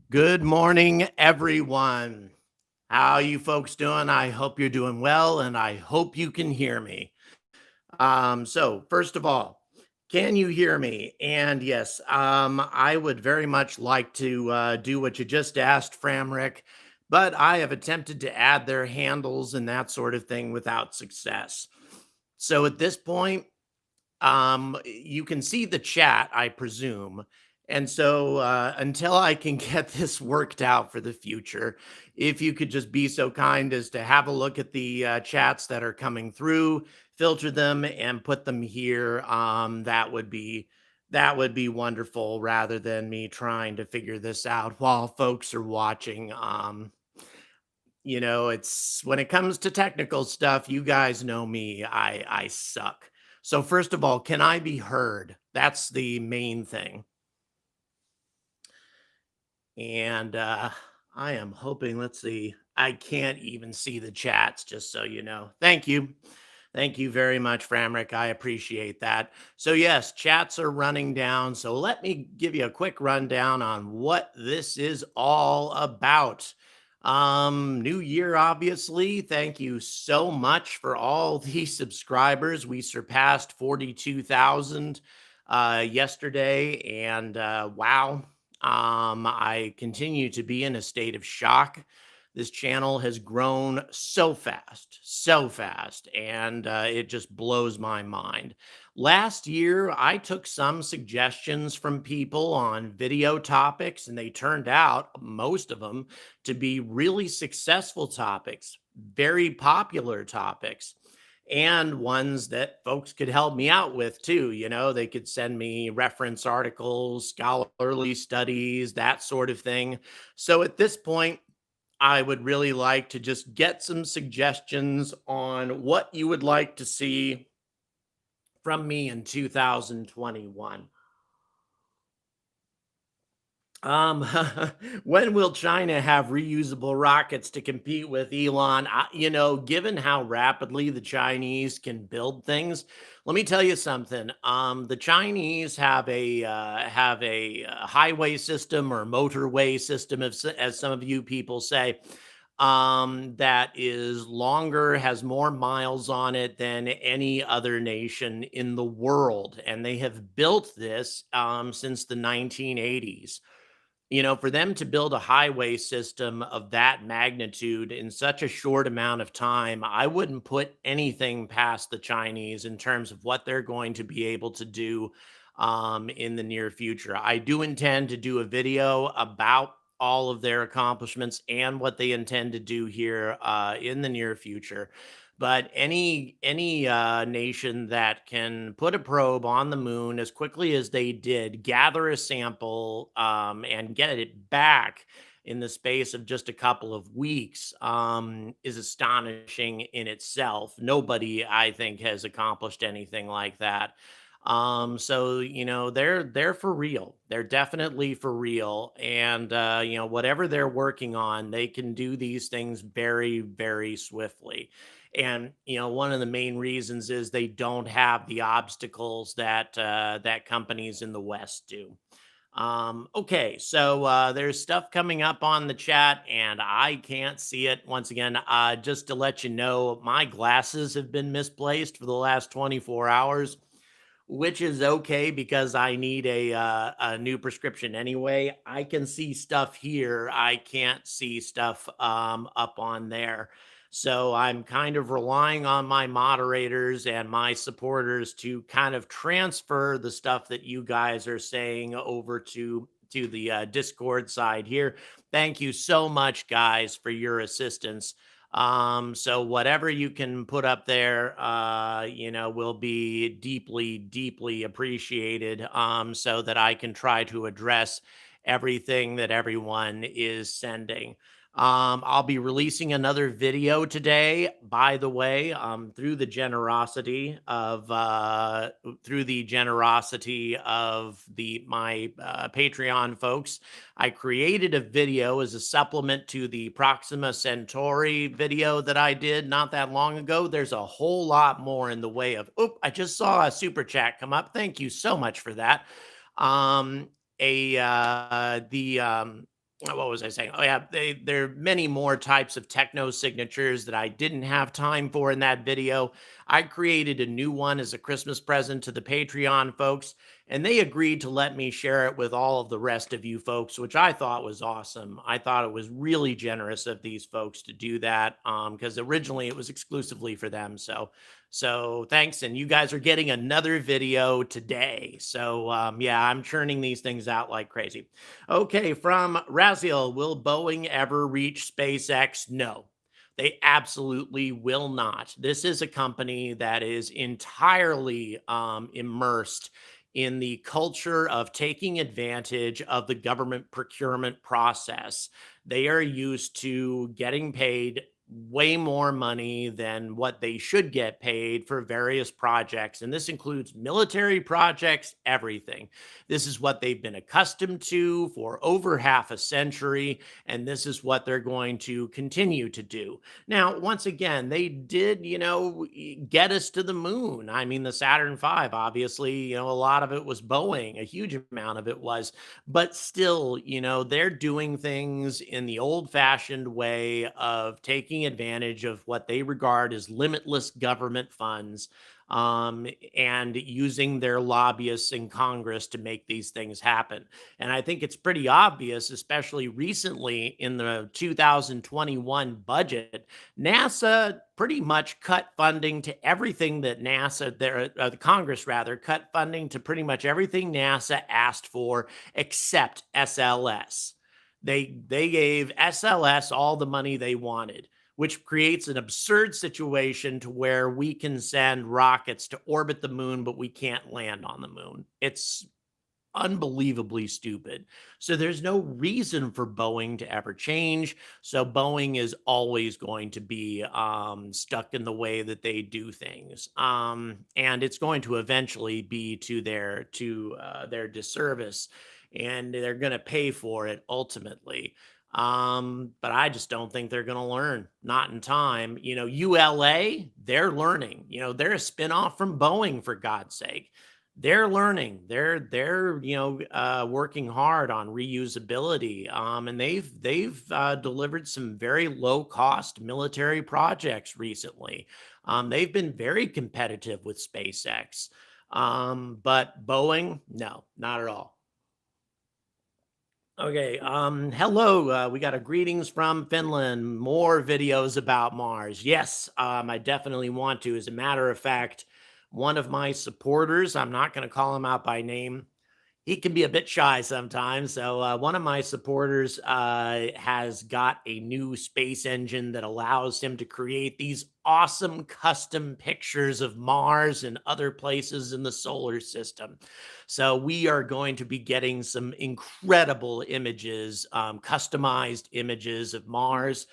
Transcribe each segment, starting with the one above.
Good morning, everyone. How you folks doing? I hope you're doing well, and I hope you can hear me. So first of all, can you hear me? And yes, I would very much like to do what you just asked, Framrick, but I have attempted to add their handles and that sort of thing without success. So at this point, you can see the chat, I presume. And so until I can get this worked out for the future, if you could just be so kind as to have a look at the chats that are coming through, filter them and put them here, that would be wonderful rather than me trying to figure this out while folks are watching. It's when it comes to technical stuff, you guys know me, I suck. So first of all, can I be heard? That's the main thing. And I am hoping, let's see. I can't even see the chats, just so you know. Thank you. Thank you very much, Framrick. I appreciate that. So, yes, chats are running down. So, let me give you a quick rundown on what this is all about. New year, obviously. Thank you so much for all the subscribers. We surpassed 42,000 yesterday, and wow. I continue to be in a state of shock. This channel has grown so fast, and it just blows my mind. Last year, I took some suggestions from people on video topics, and they turned out, most of them, to be really successful topics, very popular topics, and ones that folks could help me out with too. They could send me reference articles, scholarly studies, that sort of thing. So at this point, I would really like to just get some suggestions on what you would like to see from me in 2021. Um, when will China have reusable rockets to compete with Elon? Given how rapidly the Chinese can build things, let me tell you something. The Chinese have a highway system or motorway system, as some of you people say, that is longer, has more miles on it than any other nation in the world, and they have built this since the 1980s. For them to build a highway system of that magnitude in such a short amount of time, I wouldn't put anything past the Chinese in terms of what they're going to be able to do in the near future. I do intend to do a video about all of their accomplishments and what they intend to do here in the near future. But any nation that can put a probe on the moon as quickly as they did, gather a sample, and get it back in the space of just a couple of weeks, is astonishing in itself. Nobody, I think, has accomplished anything like that. So they're for real. They're definitely for real, and whatever they're working on, they can do these things very, very swiftly. And one of the main reasons is they don't have the obstacles that companies in the West do. Okay, so there's stuff coming up on the chat, and I can't see it. Once again, just to let you know, my glasses have been misplaced for the last 24 hours, which is okay because I need a new prescription anyway. I can see stuff here. I can't see stuff up on there. So I'm kind of relying on my moderators and my supporters to kind of transfer the stuff that you guys are saying over to the Discord side here. Thank you so much, guys, for your assistance. So whatever you can put up there, will be deeply, deeply appreciated, so that I can try to address everything that everyone is sending. I'll be releasing another video today, by the way, through the generosity of the my Patreon folks. I created a video as a supplement to the Proxima Centauri video that I did not that long ago. There's a whole lot more in the way of, I just saw a super chat come up. Thank you so much for that. Um, a the What was I saying? Oh yeah, there are many more types of techno signatures that I didn't have time for in that video. I created a new one as a Christmas present to the Patreon folks, and they agreed to let me share it with all of the rest of you folks, which I thought was awesome. I thought it was really generous of these folks to do that, because originally it was exclusively for them. So thanks, and you guys are getting another video today. So yeah, I'm churning these things out like crazy. Okay, from Raziel, will Boeing ever reach SpaceX? No, they absolutely will not. This is a company that is entirely immersed in the culture of taking advantage of the government procurement process. They are used to getting paid way more money than what they should get paid for various projects. And this includes military projects, everything. This is what they've been accustomed to for over half a century, and this is what they're going to continue to do. Now, once again, they did, get us to the moon. I mean, the Saturn V, obviously, a lot of it was Boeing, a huge amount of it was, but still, they're doing things in the old fashioned way of taking advantage of what they regard as limitless government funds, and using their lobbyists in Congress to make these things happen. And I think it's pretty obvious, especially recently in the 2021 budget, NASA pretty much cut funding to everything that the Congress rather, cut funding to pretty much everything NASA asked for except SLS. They gave SLS all the money they wanted, which creates an absurd situation to where we can send rockets to orbit the moon, but we can't land on the moon. It's unbelievably stupid. So there's no reason for Boeing to ever change. So Boeing is always going to be stuck in the way that they do things, and it's going to eventually be to their disservice, and they're going to pay for it ultimately. But I just don't think they're going to learn. Not in time. ULA, they're learning. They're a spinoff from Boeing, for God's sake. They're learning. They're working hard on reusability, and they've delivered some very low cost military projects recently. They've been very competitive with SpaceX, but Boeing, no, not at all. Okay. Hello. We got a greetings from Finland. More videos about Mars. Yes, I definitely want to. As a matter of fact, one of my supporters, I'm not going to call him out by name, he can be a bit shy sometimes. So one of my supporters has got a new space engine that allows him to create these awesome custom pictures of Mars and other places in the solar system. So we are going to be getting some incredible images, customized images of Mars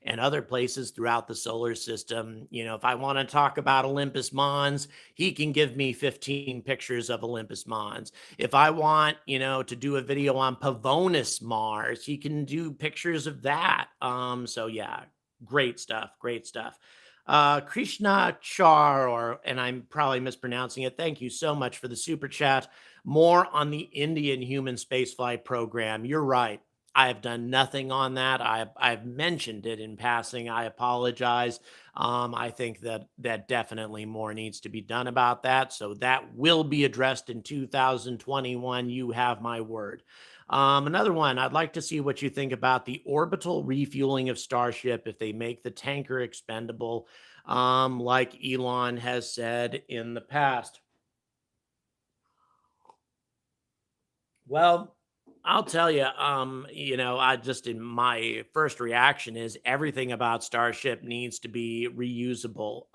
and other places throughout the solar system. If I want to talk about Olympus Mons, he can give me 15 pictures of Olympus Mons. If I want, to do a video on Pavonis Mars, he can do pictures of that. So yeah, great stuff, great stuff. Krishna Char, and I'm probably mispronouncing it. Thank you so much for the super chat. More on the Indian human spaceflight program. You're right. I have done nothing on that. I've mentioned it in passing. I apologize. I think that definitely more needs to be done about that. So that will be addressed in 2021. You have my word. Another one, I'd like to see what you think about the orbital refueling of Starship if they make the tanker expendable, like Elon has said in the past. Well, I'll tell you, I just in my first reaction is everything about Starship needs to be reusable,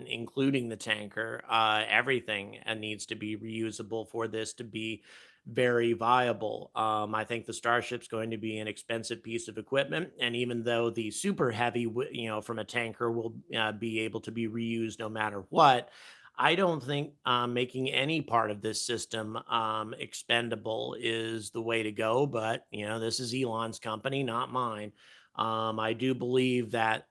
including the tanker. Everything needs to be reusable for this to be very viable. I think the Starship's going to be an expensive piece of equipment, and even though the super heavy, from a tanker will be able to be reused no matter what, I don't think making any part of this system expendable is the way to go. But this is Elon's company, not mine. I do believe that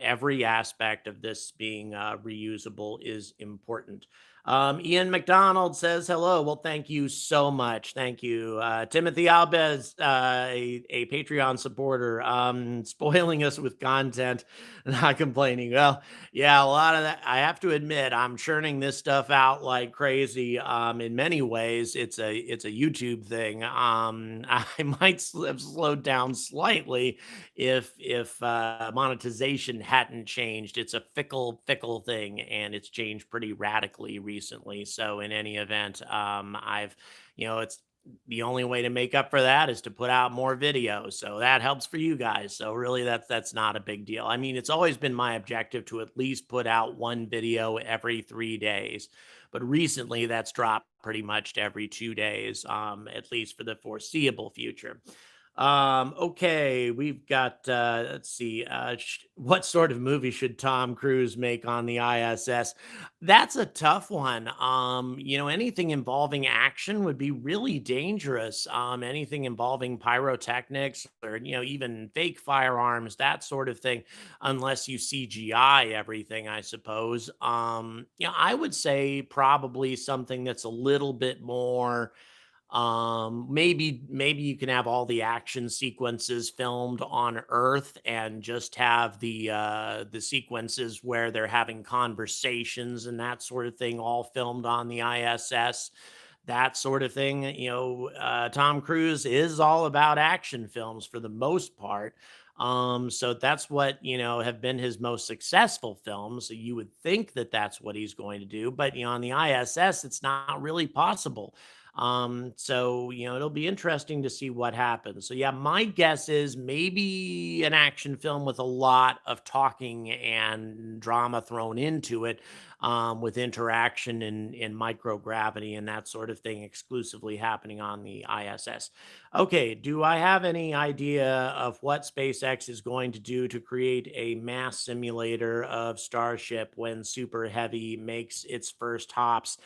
every aspect of this being reusable is important. Ian McDonald says hello. Well, thank you so much. Thank you. Timothy Alves, a Patreon supporter, spoiling us with content, not complaining. Well, yeah, a lot of that. I have to admit, I'm churning this stuff out like crazy. In many ways, it's a YouTube thing. I might have slowed down slightly if monetization hadn't changed. It's a fickle thing, and it's changed pretty radically recently. So in any event, I've it's the only way to make up for that is to put out more videos. So that helps for you guys. So really that's not a big deal. I mean, it's always been my objective to at least put out one video every 3 days. But recently that's dropped pretty much to every 2 days, at least for the foreseeable future. Okay, we've got let's see, what sort of movie should Tom Cruise make on the ISS? That's a tough one. Anything involving action would be really dangerous. Anything involving pyrotechnics or even fake firearms, that sort of thing, unless you CGI everything, I suppose. I would say probably something that's a little bit more, maybe you can have all the action sequences filmed on Earth and just have the sequences where they're having conversations and that sort of thing all filmed on the ISS, that sort of thing. Tom Cruise is all about action films for the most part. So that's what have been his most successful films. So you would think that that's what he's going to do, but on the ISS it's not really possible. So it'll be interesting to see what happens. So yeah, my guess is maybe an action film with a lot of talking and drama thrown into it, with interaction in microgravity and that sort of thing exclusively happening on the ISS. Okay, do I have any idea of what SpaceX is going to do to create a mass simulator of Starship when Super Heavy makes its first hops?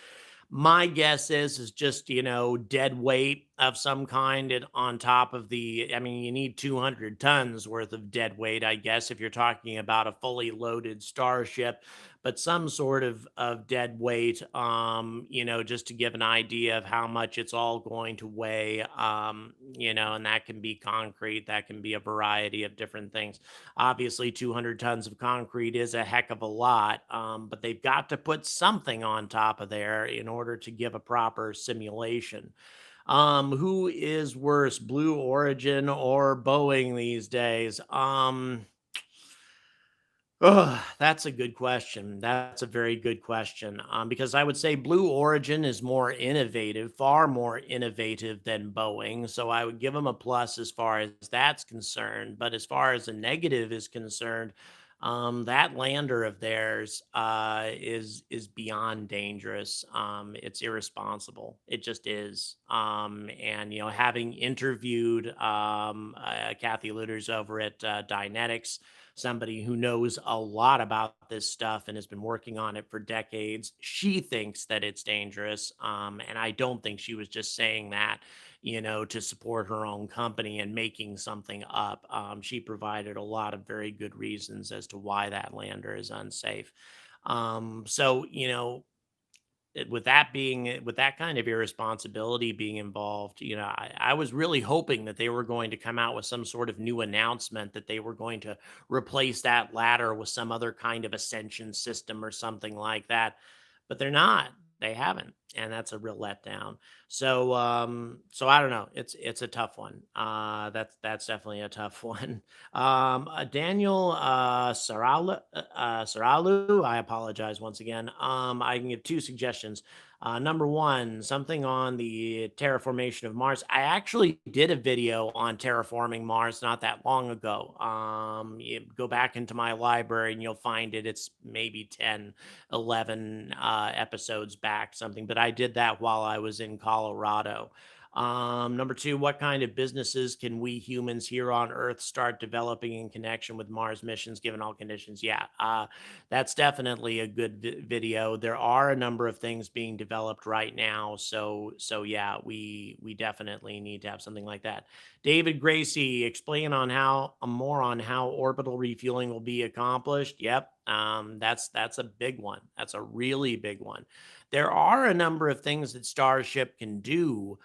My guess is just, dead weight of some kind and on top of I mean, you need 200 tons worth of dead weight, I guess, if you're talking about a fully loaded Starship, but some sort of dead weight, just to give an idea of how much it's all going to weigh, and that can be concrete, that can be a variety of different things. Obviously, 200 tons of concrete is a heck of a lot, but they've got to put something on top of there in order to give a proper simulation. Who is worse, Blue Origin or Boeing these days? That's a good question. That's a very good question. Because I would say Blue Origin is more innovative, far more innovative than Boeing. So I would give them a plus as far as that's concerned. But as far as a negative is concerned, that lander of theirs is beyond dangerous. It's irresponsible. It just is. And having interviewed Kathy Lutters over at Dynetics, somebody who knows a lot about this stuff and has been working on it for decades. She thinks that it's dangerous. And I don't think she was just saying that, to support her own company and making something up. She provided a lot of very good reasons as to why that lander is unsafe. So, with that kind of irresponsibility being involved, I was really hoping that they were going to come out with some sort of new announcement that they were going to replace that ladder with some other kind of ascension system or something like that, but they're not. They haven't, and that's a real letdown. So I don't know. It's a tough one. That's definitely a tough one. Daniel Saralu, I apologize once again. I can give two suggestions. Number one, something on the terraformation of Mars. I actually did a video on terraforming Mars not that long ago. You go back into my library and you'll find it. It's maybe 10, 11 episodes back, something, but I did that while I was in Colorado. Number two, what kind of businesses can we humans here on Earth start developing in connection with Mars missions given all conditions? Yeah, that's definitely a good video. There are a number of things being developed right now, so yeah, we definitely need to have something like that. David Gracie, explain on how more on how orbital refueling will be accomplished. Yep, that's a big one. That's a really big one. There are a number of things that Starship can do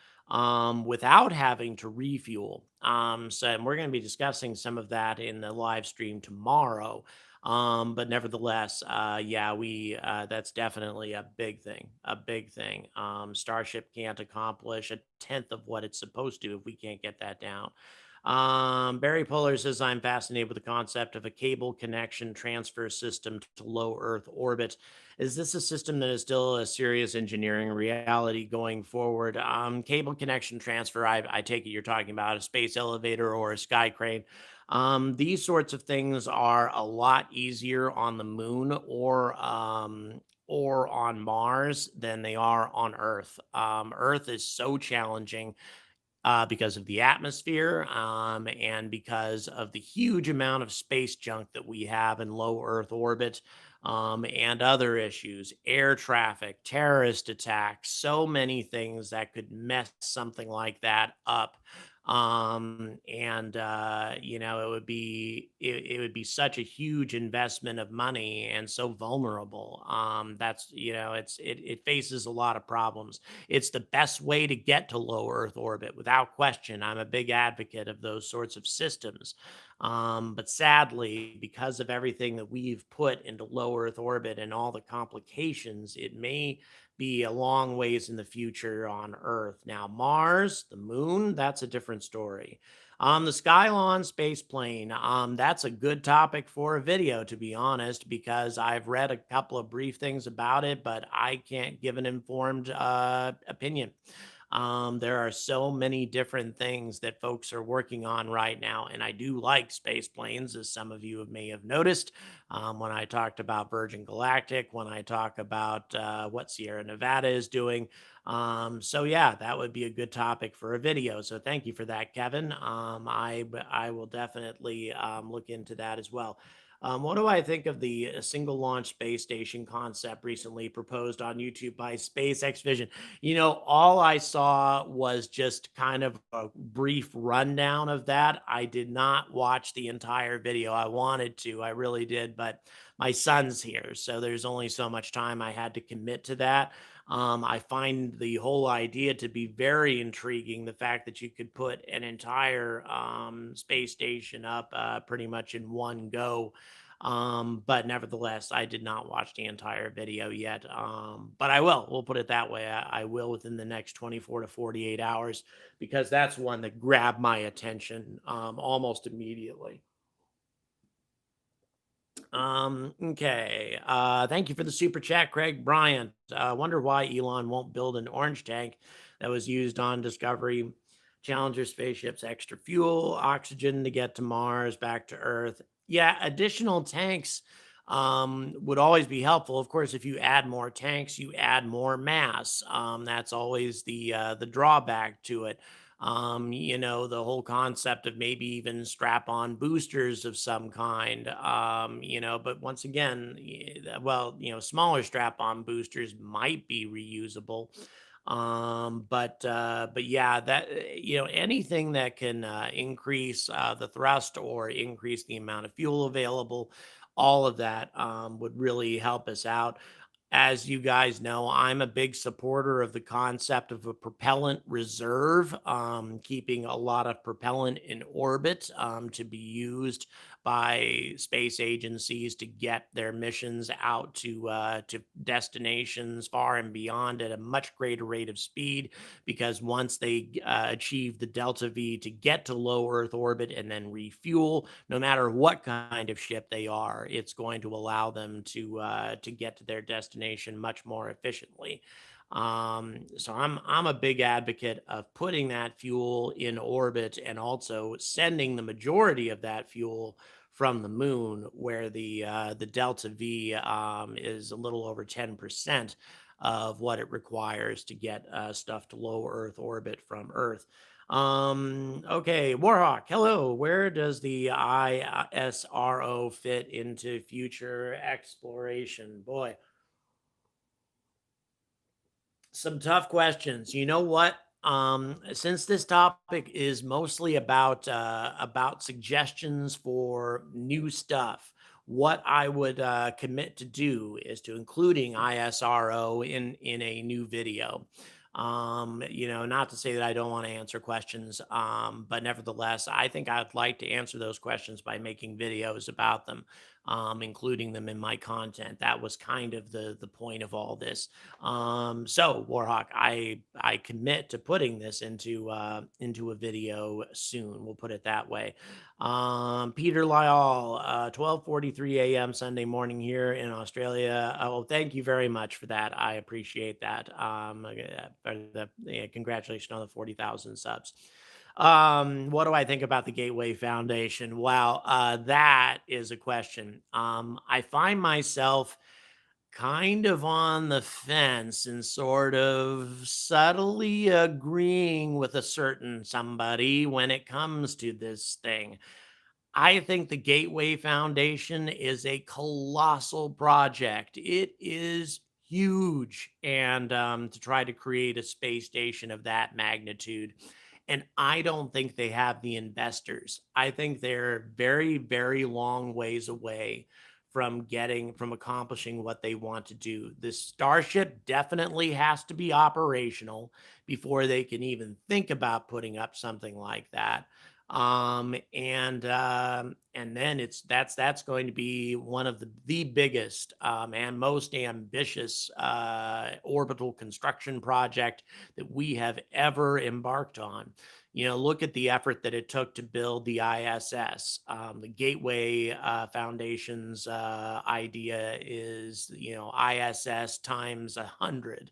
without having to refuel. So and we're going to be discussing some of that in the live stream tomorrow. But nevertheless, yeah, we that's definitely a big thing, a big thing. Starship can't accomplish a tenth of what it's supposed to if we can't get that down. Barry Puller says, I'm fascinated with the concept of a cable connection transfer system to low Earth orbit. Is this a system that is still a serious engineering reality going forward? Cable connection transfer, I take it you're talking about a space elevator or a sky crane. These sorts of things are a lot easier on the moon or on Mars than they are on Earth. Earth is so challenging because of the atmosphere and because of the huge amount of space junk that we have in low Earth orbit and other issues, air traffic, terrorist attacks, so many things that could mess something like that up. You know, it would be such a huge investment of money and so vulnerable. That's you know, it faces a lot of problems. It's the best way to get to low Earth orbit without question. I'm a big advocate of those sorts of systems. But sadly, because of everything that we've put into low Earth orbit and all the complications, it may be a long ways in the future on Earth. Now, Mars, the moon, that's a different story. The Skylon space plane, that's a good topic for a video, to be honest, because I've read a couple of brief things about it, but I can't give an informed opinion. There are so many different things that folks are working on right now, and I do like space planes, as some of you may have noticed. When I talked about Virgin Galactic, when I talk about what Sierra Nevada is doing. So yeah, that would be a good topic for a video. So thank you for that, Kevin. I will definitely look into that as well. What do I think of the single launch space station concept recently proposed on YouTube by SpaceX Vision? You know, all I saw was just kind of a brief rundown of that. I did not watch the entire video. I wanted to, I really did, but my son's here, so there's only so much time I had to commit to that. I find the whole idea to be very intriguing. The fact that you could put an entire space station up pretty much in one go. But nevertheless, I did not watch the entire video yet. But I will. We'll put it that way. I will within the next 24 to 48 hours because that's one that grabbed my attention almost immediately. Okay. Thank you for the super chat, Craig Bryant. Wonder why Elon won't build an orange tank that was used on Discovery. Challenger spaceships, extra fuel, oxygen to get to Mars, back to Earth. Yeah, additional tanks would always be helpful. Of course, if you add more tanks, you add more mass. That's always the drawback to it. You know, the whole concept of maybe even strap on boosters of some kind, you know, but once again, well, you know, smaller strap on boosters might be reusable. But yeah, that, you know, anything that can increase the thrust or increase the amount of fuel available, all of that would really help us out. As you guys know, I'm a big supporter of the concept of a propellant reserve, keeping a lot of propellant in orbit to be used by space agencies to get their missions out to destinations far and beyond at a much greater rate of speed. Because once they achieve the delta V to get to low Earth orbit and then refuel, no matter what kind of ship they are, it's going to allow them to get to their destination much more efficiently. So I'm a big advocate of putting that fuel in orbit and also sending the majority of that fuel from the moon, where the delta V is a little over 10%. of what it requires to get stuff to low Earth orbit from Earth. Okay, Warhawk, hello. Where does the ISRO fit into future exploration? Boy, some tough questions. You know what? Since this topic is mostly about suggestions for new stuff, what I would commit to do is to including ISRO in a new video. Not to say that I don't want to answer questions, but nevertheless, I think I'd like to answer those questions by making videos about them, including them in my content. That was kind of the point of all this. So Warhawk, I commit to putting this into a video soon. We'll put it that way. Peter Lyall, 12:43 a.m. Sunday morning here in Australia. Oh, thank you very much for that. I appreciate that. Congratulations on the 40,000 subs. What do I think about the Gateway Foundation? Well, that is a question. I find myself kind of on the fence and sort of subtly agreeing with a certain somebody when it comes to this thing. I think the Gateway Foundation is a colossal project. It is huge. And to try to create a space station of that magnitude. And I don't think they have the investors. I think they're very, very long ways away from accomplishing what they want to do. The Starship definitely has to be operational before they can even think about putting up something like that. And then that's going to be one of the biggest and most ambitious orbital construction project that we have ever embarked on. Look at the effort that it took to build the ISS. The Gateway Foundation's idea is, ISS times 100.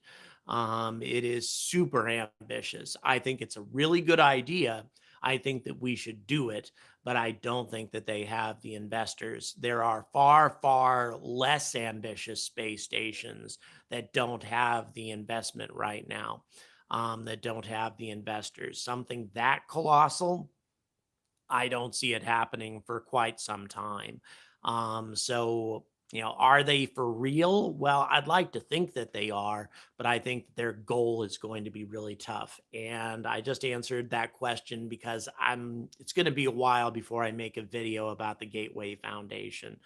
It is super ambitious. I think it's a really good idea. I think that we should do it, but I don't think that they have the investors. There are far, far less ambitious space stations that don't have the investment right now, that don't have the investors. Something that colossal, I don't see it happening for quite some time. Are they for real? Well, I'd like to think that they are, but I think their goal is going to be really tough. And I just answered that question because it's going to be a while before I make a video about the Gateway Foundation.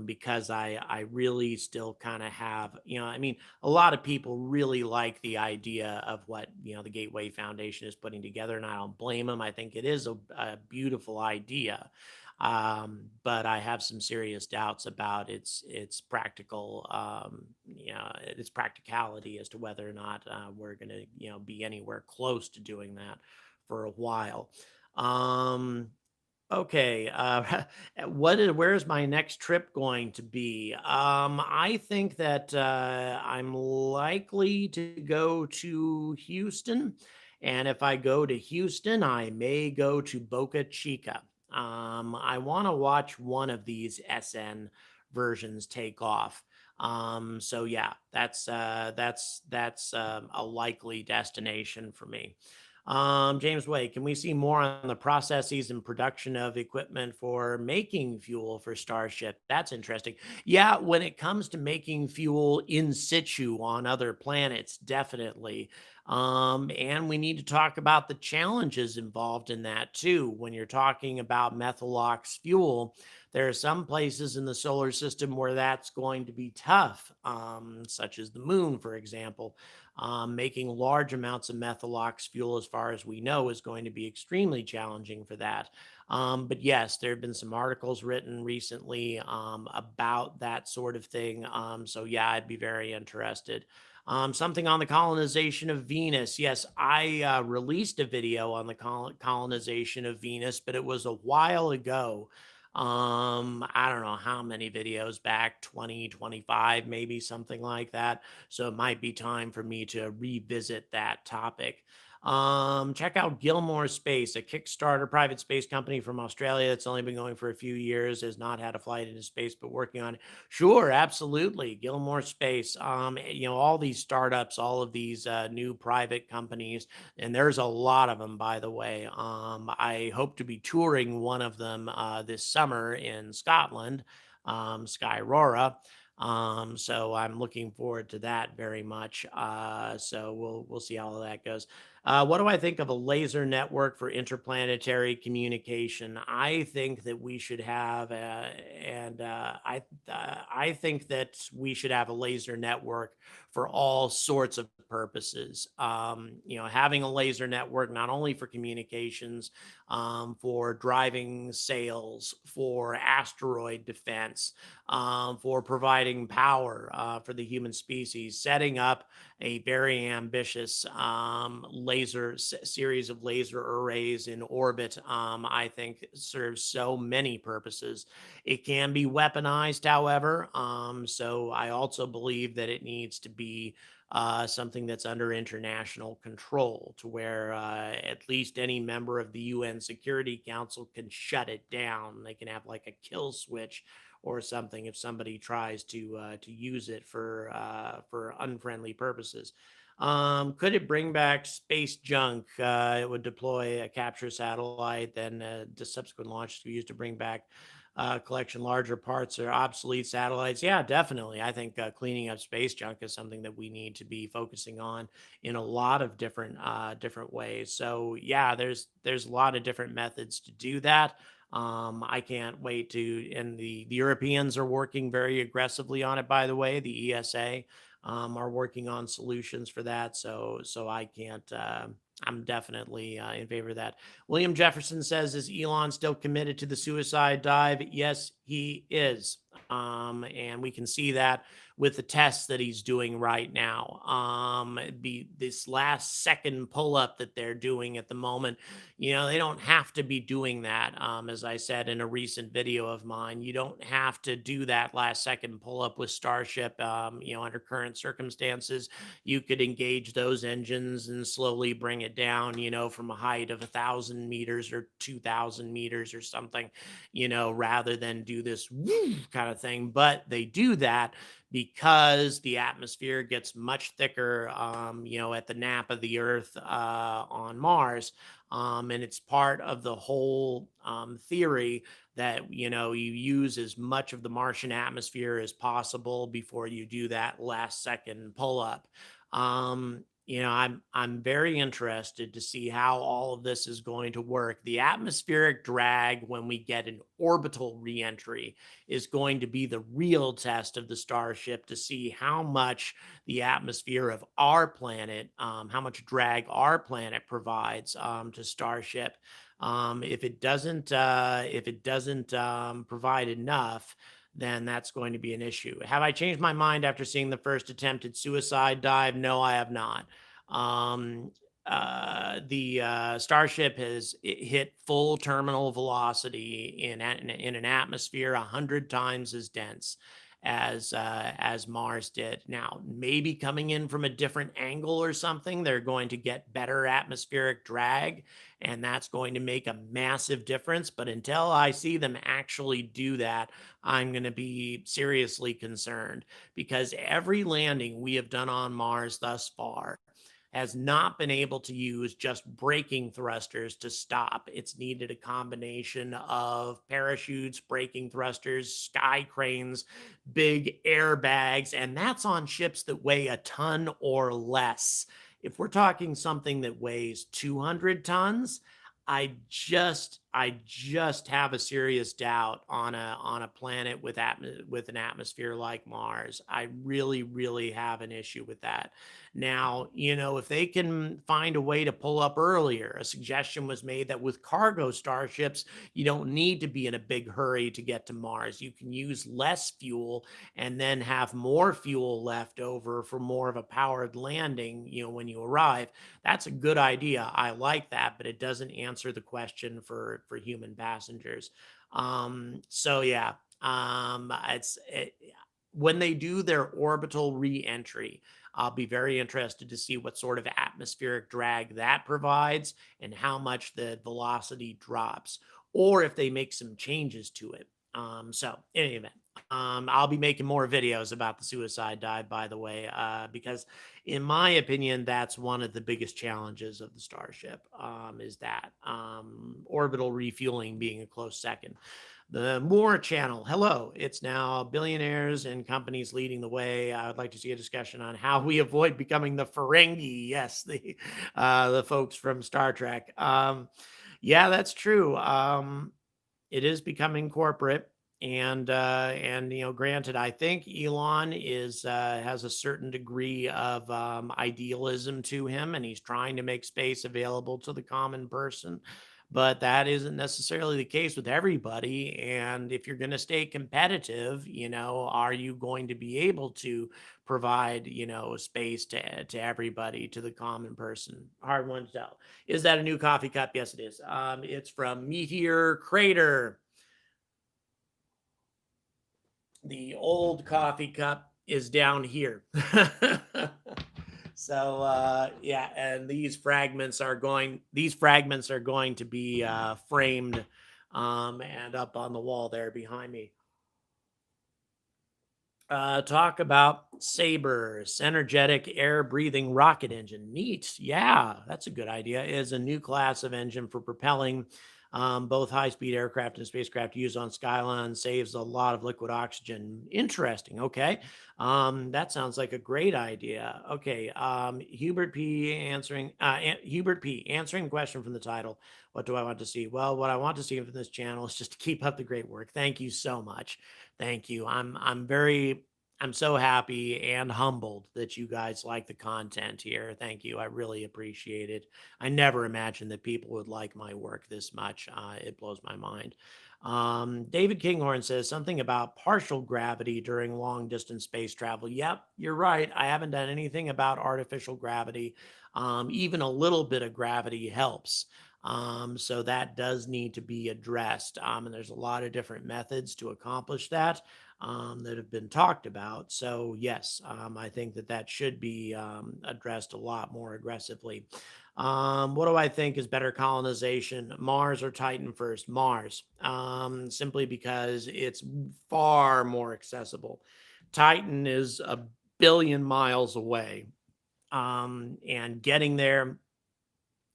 Because I really still kind of have, a lot of people really like the idea of what the Gateway Foundation is putting together, and I don't blame them. I think it is a beautiful idea, but I have some serious doubts about its practical, its practicality as to whether or not we're going to be anywhere close to doing that for a while. Okay. Where's my next trip going to be? I think that I'm likely to go to Houston. And if I go to Houston, I may go to Boca Chica. I want to watch one of these SN versions take off. So yeah, that's a likely destination for me. James Wade, can we see more on the processes and production of equipment for making fuel for Starship? That's interesting. Yeah, when it comes to making fuel in situ on other planets, definitely. And we need to talk about the challenges involved in that too. When you're talking about methalox fuel, there are some places in the solar system where that's going to be tough, such as the moon, for example. Making large amounts of methalox fuel, as far as we know, is going to be extremely challenging for that. But yes, there have been some articles written recently about that sort of thing. So yeah, I'd be very interested. Something on the colonization of Venus. Yes, I released a video on the colonization of Venus, but it was a while ago. I don't know how many videos back, 20, 25, maybe something like that. So it might be time for me to revisit that topic. Check out Gilmore Space, a Kickstarter private space company from Australia that's only been going for a few years, has not had a flight into space, but working on it. Sure, absolutely. Gilmore Space. All these startups, all of these new private companies, and there's a lot of them, by the way. I hope to be touring one of them this summer in Scotland, Skyrora. So I'm looking forward to that very much. So we'll see how all that goes. What do I think of a laser network for interplanetary communication? I think that we should have, and I think that we should have a laser network for all sorts of purposes. Having a laser network not only for communications, for driving sales, for asteroid defense, for providing power for the human species, setting up a very ambitious series of laser arrays in orbit. I think serves so many purposes. It can be weaponized, however. So I also believe that it needs to be something that's under international control, to where at least any member of the UN Security Council can shut it down. They can have like a kill switch or something if somebody tries to use it for unfriendly purposes. Could it bring back space junk? It would deploy a capture satellite, then the subsequent launch to be used to bring back collection larger parts or obsolete satellites. Yeah, definitely. I think cleaning up space junk is something that we need to be focusing on in a lot of different ways. So yeah, there's a lot of different methods to do that. I can't wait to, and the Europeans are working very aggressively on it. By the way, the ESA are working on solutions for that. So I can't. I'm definitely in favor of that. William Jefferson says, "Is Elon still committed to the suicide dive?" Yes, he is. And we can see that with the tests that he's doing right now. This last second pull up that they're doing at the moment, they don't have to be doing that. As I said in a recent video of mine, you don't have to do that last second pull up with Starship. Under current circumstances, you could engage those engines and slowly bring it down, from a height of 1,000 meters or 2,000 meters or something, rather than do this kind of thing. But they do that because the atmosphere gets much thicker, at the nap of the Earth on Mars. And it's part of the whole theory that, you use as much of the Martian atmosphere as possible before you do that last second pull up. I'm very interested to see how all of this is going to work. The atmospheric drag when we get an orbital reentry is going to be the real test of the Starship, to see how much the atmosphere of our planet, how much drag our planet provides to Starship. If it doesn't provide enough, then that's going to be an issue. Have I changed my mind after seeing the first attempted suicide dive? No, I have not. Um, the Starship has hit full terminal velocity in an atmosphere 100 times as dense as Mars did. Now, maybe coming in from a different angle or something, they're going to get better atmospheric drag, and that's going to make a massive difference. But until I see them actually do that, I'm going to be seriously concerned, because every landing we have done on Mars thus far has not been able to use just braking thrusters to stop. It's needed a combination of parachutes, braking thrusters, sky cranes, big airbags, and that's on ships that weigh a ton or less. If we're talking something that weighs 200 tons, I just have a serious doubt on a planet with an atmosphere like Mars. I really, really have an issue with that. Now, if they can find a way to pull up earlier, a suggestion was made that with cargo starships, you don't need to be in a big hurry to get to Mars. You can use less fuel and then have more fuel left over for more of a powered landing, when you arrive. That's a good idea. I like that, but it doesn't answer the question for human passengers. So yeah, it's it, when they do their orbital re-entry, I'll be very interested to see what sort of atmospheric drag that provides and how much the velocity drops, or if they make some changes to it. So in any event, I'll be making more videos about the suicide dive, by the way, because in my opinion, that's one of the biggest challenges of the Starship, is that orbital refueling being a close second. The Moore channel. Hello. It's now billionaires and companies leading the way. I would like to see a discussion on how we avoid becoming the Ferengi. Yes, the folks from Star Trek. Yeah, that's true. It is becoming corporate, and granted, I think Elon is has a certain degree of idealism to him, and he's trying to make space available to the common person. But that isn't necessarily the case with everybody. And if you're going to stay competitive, are you going to be able to provide, space to everybody, to the common person? Hard one to tell. Is that a new coffee cup? Yes, it is. It's from Meteor Crater. The old coffee cup is down here. So yeah, and these fragments are going to be framed and up on the wall there behind me. Talk about Saber's energetic air breathing rocket engine. Neat. Yeah, that's a good idea. It is a new class of engine for propelling both high speed aircraft and spacecraft used on Skylon. Saves a lot of liquid oxygen. Interesting. Okay. That sounds like a great idea. Okay. Hubert P. answering the question from the title. What do I want to see? Well, what I want to see from this channel is just to keep up the great work. Thank you so much. Thank you. I'm so happy and humbled that you guys like the content here. Thank you. I really appreciate it. I never imagined that people would like my work this much. It blows my mind. David Kinghorn says something about partial gravity during long distance space travel. Yep, you're right. I haven't done anything about artificial gravity. Even a little bit of gravity helps. So that does need to be addressed. And there's a lot of different methods to accomplish that that have been talked about. So yes, I think that should be addressed a lot more aggressively. What do I think is better colonization, Mars or Titan first? Mars, simply because it's far more accessible. Titan is a billion miles away, and getting there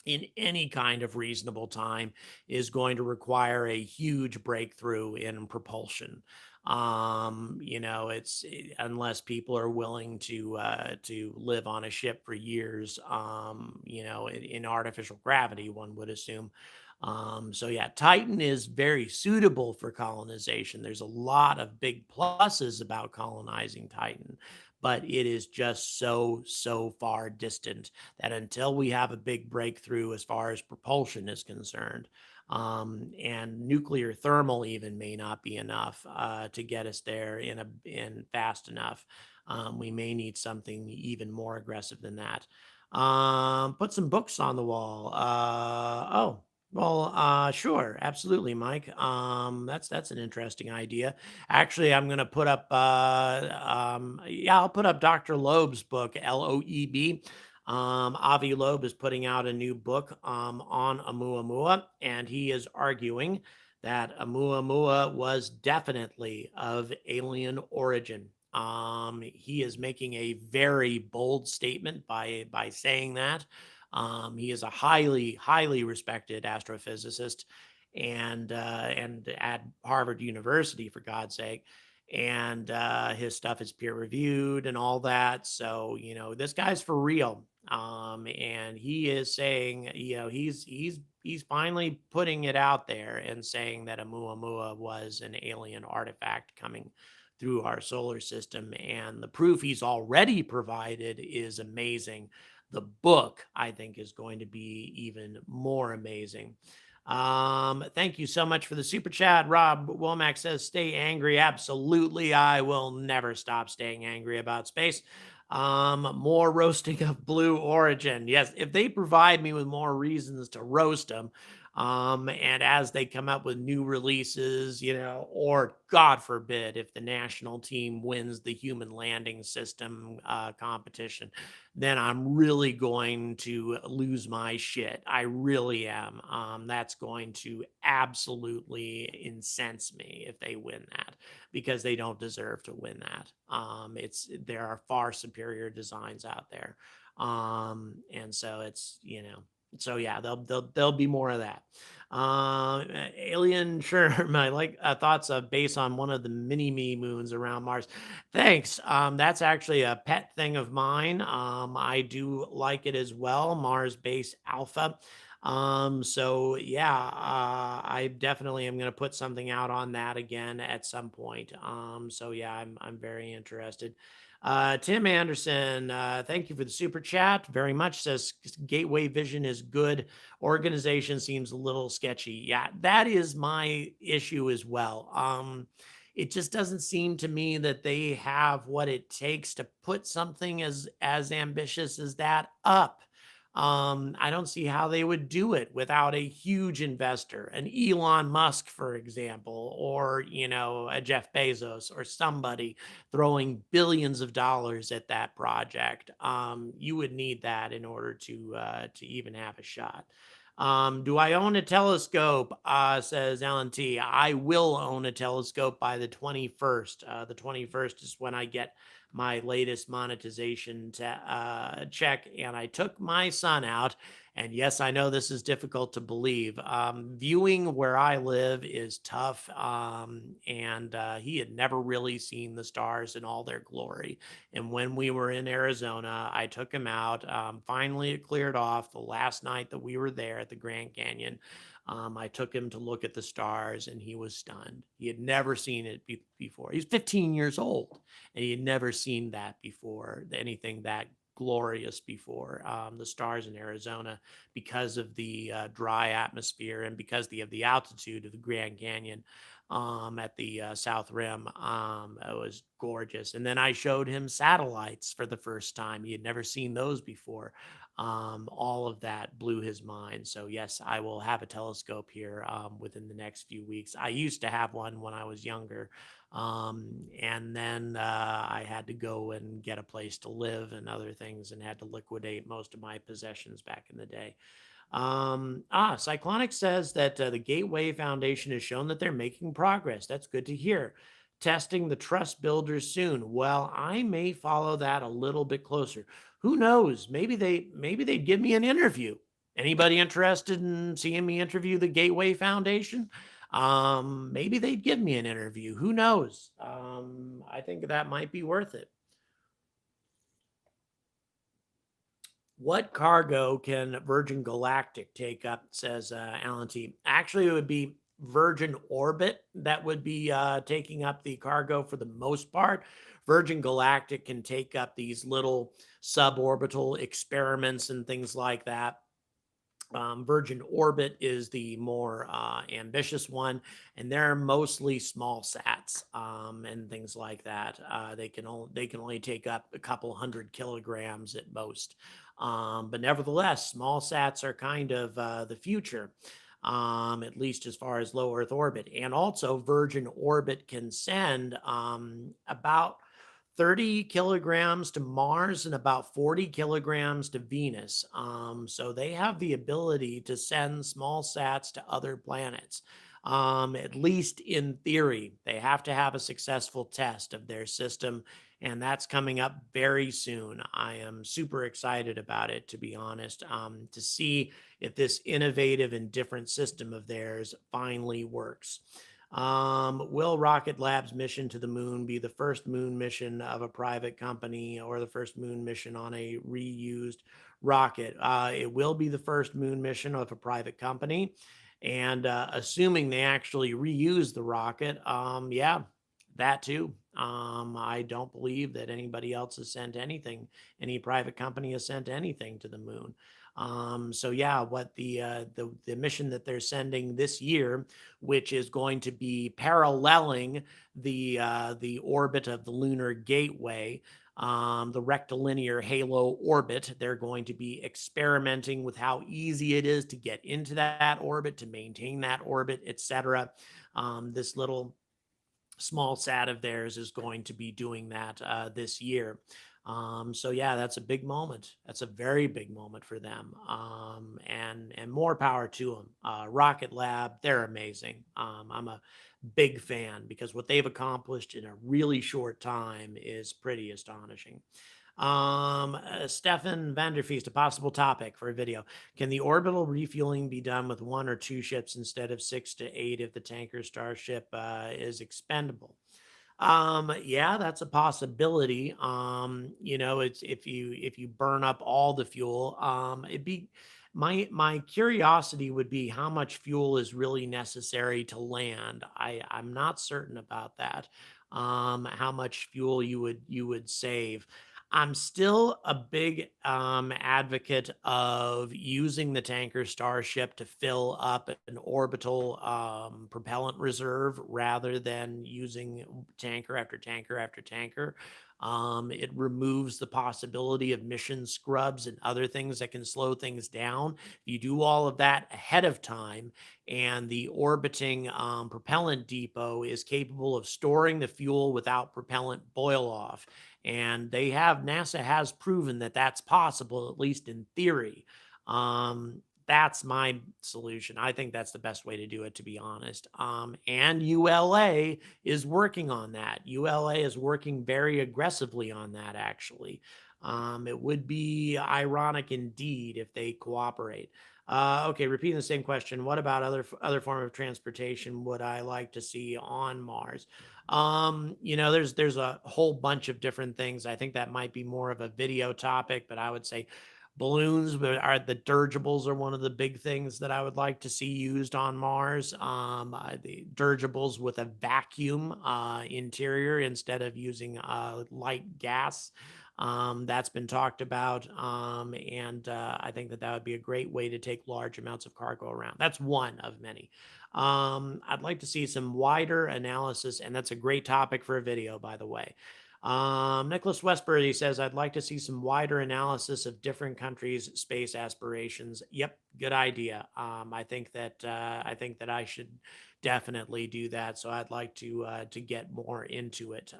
in any kind of reasonable time is going to require a huge breakthrough in propulsion. Unless people are willing to live on a ship for years, in artificial gravity, one would assume. So yeah, Titan is very suitable for colonization. There's a lot of big pluses about colonizing Titan, but it is just so far distant that until we have a big breakthrough as far as propulsion is concerned, and nuclear thermal even may not be enough to get us there in fast enough. We may need something even more aggressive than that. Put some books on the wall. Oh, well, sure, absolutely, Mike. That's an interesting idea. Actually, I'm going to put up, yeah, I'll put up Dr. Loeb's book, Loeb. Avi Loeb is putting out a new book on Oumuamua, and he is arguing that Oumuamua was definitely of alien origin. He is making a very bold statement by saying that. He is a highly respected astrophysicist, and at Harvard University, for God's sake. And his stuff is peer reviewed and all that. So this guy's for real. And he is saying, he's finally putting it out there and saying that Oumuamua was an alien artifact coming through our solar system. And the proof he's already provided is amazing. The book, I think, is going to be even more amazing. Thank you so much for the super chat. Rob Womack says, stay angry. Absolutely. I will never stop staying angry about space. More roasting of Blue Origin. Yes, if they provide me with more reasons to roast them, And as they come up with new releases, or God forbid, if the national team wins the human landing system competition, then I'm really going to lose my shit. I really am. That's going to absolutely incense me if they win that, because they don't deserve to win that. There are far superior designs out there. And so so yeah, there'll be more of that. Alien Sherm, I like thoughts of based on one of the mini me moons around Mars. Thanks. That's actually a pet thing of mine. I do like it as well. Mars Base Alpha. So yeah, I definitely am going to put something out on that again at some point. So yeah, I'm very interested. Tim Anderson, thank you for the super chat. Very much says Gateway Vision is good. Organization seems a little sketchy. Yeah, that is my issue as well. It just doesn't seem to me that they have what it takes to put something as ambitious as that up. I don't see how they would do it without a huge investor, an Elon Musk, for example, or a Jeff Bezos or somebody throwing billions of dollars at that project. You would need that in order to even have a shot. Do I own a telescope? Says Alan T. I will own a telescope by the 21st. The 21st is when I get my latest monetization check, and I took my son out. And yes, I know this is difficult to believe. Viewing where I live is tough, and he had never really seen the stars in all their glory. And when we were in Arizona, I took him out. Finally, it cleared off the last night that we were there at the Grand Canyon. I took him to look at the stars, and he was stunned. He had never seen it before. He's 15 years old, and he had never seen that before, anything that glorious before. The stars in Arizona, because of the dry atmosphere and because of the altitude of the Grand Canyon at the South Rim. It was gorgeous. And then I showed him satellites for the first time. He had never seen those before. All of that blew his mind. So yes, I will have a telescope here within the next few weeks. I used to have one when I was younger. And then I had to go and get a place to live and other things, and had to liquidate most of my possessions back in the day. Cyclonic says that the Gateway Foundation has shown that they're making progress. That's good to hear. Testing the trust builders soon. Well, I may follow that a little bit closer. Who knows? Maybe they'd give me an interview. Anybody interested in seeing me interview the Gateway Foundation? Maybe they'd give me an interview. Who knows? I think that might be worth it. What cargo can Virgin Galactic take up, says Alan T. Actually, it would be Virgin Orbit that would be taking up the cargo for the most part. Virgin Galactic can take up these little suborbital experiments and things like that. Virgin Orbit is the more ambitious one, and they're mostly small sats and things like that. They can only take up a couple 100 kilograms at most, but nevertheless, small sats are kind of the future. At least as far as low Earth orbit. And also, Virgin Orbit can send about 30 kilograms to Mars and about 40 kilograms to Venus. So they have the ability to send small sats to other planets. At least in theory, they have to have a successful test of their system, and that's coming up very soon. I am super excited about it, to be honest, to see if this innovative and different system of theirs finally works. Will Rocket Lab's mission to the moon be the first moon mission of a private company, or the first moon mission on a reused rocket? It will be the first moon mission of a private company. And assuming they actually reuse the rocket, yeah, that too. I don't believe that anybody else has sent anything, any private company has sent anything to the moon. So yeah, what the mission that they're sending this year, which is going to be paralleling the orbit of the lunar gateway, the rectilinear halo orbit. They're going to be experimenting with how easy it is to get into that orbit, to maintain that orbit, etc. This little small sat of theirs is going to be doing that this year. So yeah, that's a big moment. That's a very big moment for them. And more power to them. Rocket Lab, they're amazing. I'm a big fan because what they've accomplished in a really short time is pretty astonishing. Stefan Vanderfeest, a possible topic for a video. Can the orbital refueling be done with 1 or 2 ships instead of 6 to 8 if the tanker starship is expendable? Yeah, that's a possibility. It's if you burn up all the fuel, it'd be my curiosity would be how much fuel is really necessary to land. I'm not certain about that. How much fuel you would save. I'm still a big advocate of using the tanker starship to fill up an orbital propellant reserve rather than using tanker after tanker after tanker. It removes the possibility of mission scrubs and other things that can slow things down. You do all of that ahead of time, and the orbiting propellant depot is capable of storing the fuel without propellant boil off. And NASA has proven that that's possible, at least in theory. That's my solution. I think that's the best way to do it, to be honest. And ULA is working on that. ULA is working very aggressively on that, actually. It would be ironic indeed if they cooperate. Okay, repeating the same question. What about other form of transportation would I like to see on Mars? There's a whole bunch of different things. I think that might be more of a video topic, but I would say balloons are the dirigibles are one of the big things that I would like to see used on Mars. The dirigibles with a vacuum interior instead of using light gas. That's been talked about. And I think that would be a great way to take large amounts of cargo around. That's one of many. I'd like to see some wider analysis, and that's a great topic for a video, by the way. Nicholas Westbury says, I'd like to see some wider analysis of different countries' space aspirations. Yep, good idea. I think that I should definitely do that. So I'd like to get more into it.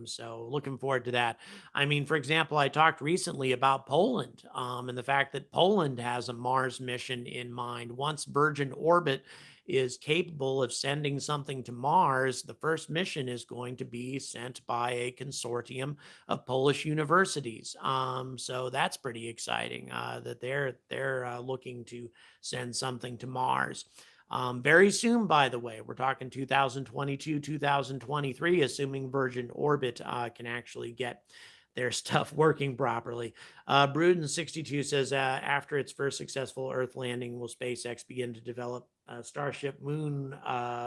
So looking forward to that. I mean, for example, I talked recently about Poland and the fact that Poland has a Mars mission in mind. Once Virgin Orbit is capable of sending something to Mars, the first mission is going to be sent by a consortium of Polish universities. So that's pretty exciting that they're looking to send something to Mars. Very soon, by the way, we're talking 2022, 2023, assuming Virgin Orbit can actually get their stuff working properly. Bruden62 says, after its first successful Earth landing, will SpaceX begin to develop a Starship Moon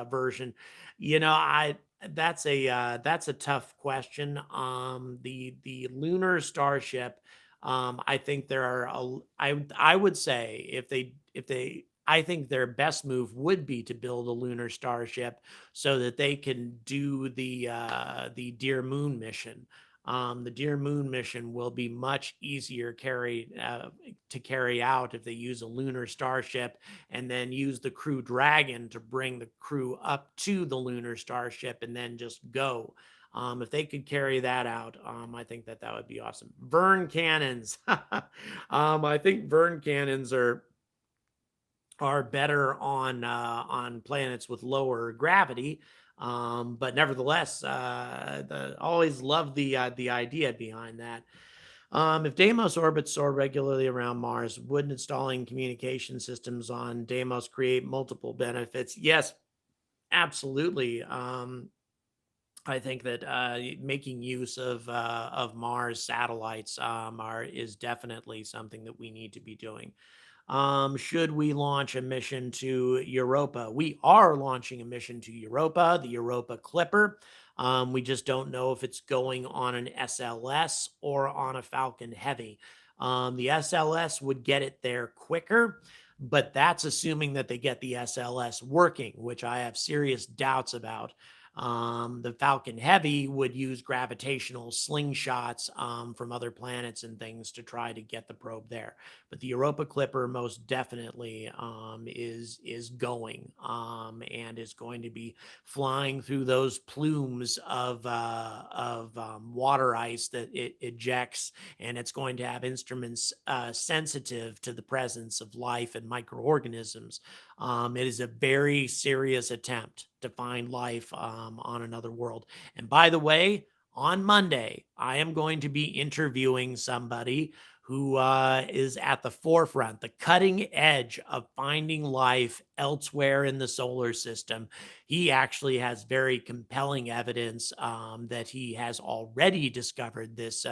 version? That's a tough question. The lunar Starship, I think there are I would say if they I think their best move would be to build a lunar starship so that they can do the Dear Moon mission. The Dear Moon mission will be much easier to carry out if they use a lunar starship and then use the Crew Dragon to bring the crew up to the lunar starship and then just go. If they could carry that out, I think that would be awesome. Vern cannons. I think Vern cannons are better on planets with lower gravity. But nevertheless, always love the idea behind that. If Deimos orbits soar regularly around Mars, wouldn't installing communication systems on Deimos create multiple benefits? Yes, absolutely. I think that making use of Mars satellites is definitely something that we need to be doing. Should we launch a mission to Europa? We are launching a mission to Europa, the Europa Clipper. We just don't know if it's going on an SLS or on a Falcon Heavy. The SLS would get it there quicker, but that's assuming that they get the SLS working, which I have serious doubts about. The Falcon Heavy would use gravitational slingshots from other planets and things to try to get the probe there. But the Europa Clipper most definitely is going and is going to be flying through those plumes of water ice that it ejects, and it's going to have instruments sensitive to the presence of life and microorganisms. It is a very serious attempt to find life on another world. And by the way, on Monday, I am going to be interviewing somebody who is at the forefront, the cutting edge of finding life elsewhere in the solar system. He actually has very compelling evidence that he has already discovered this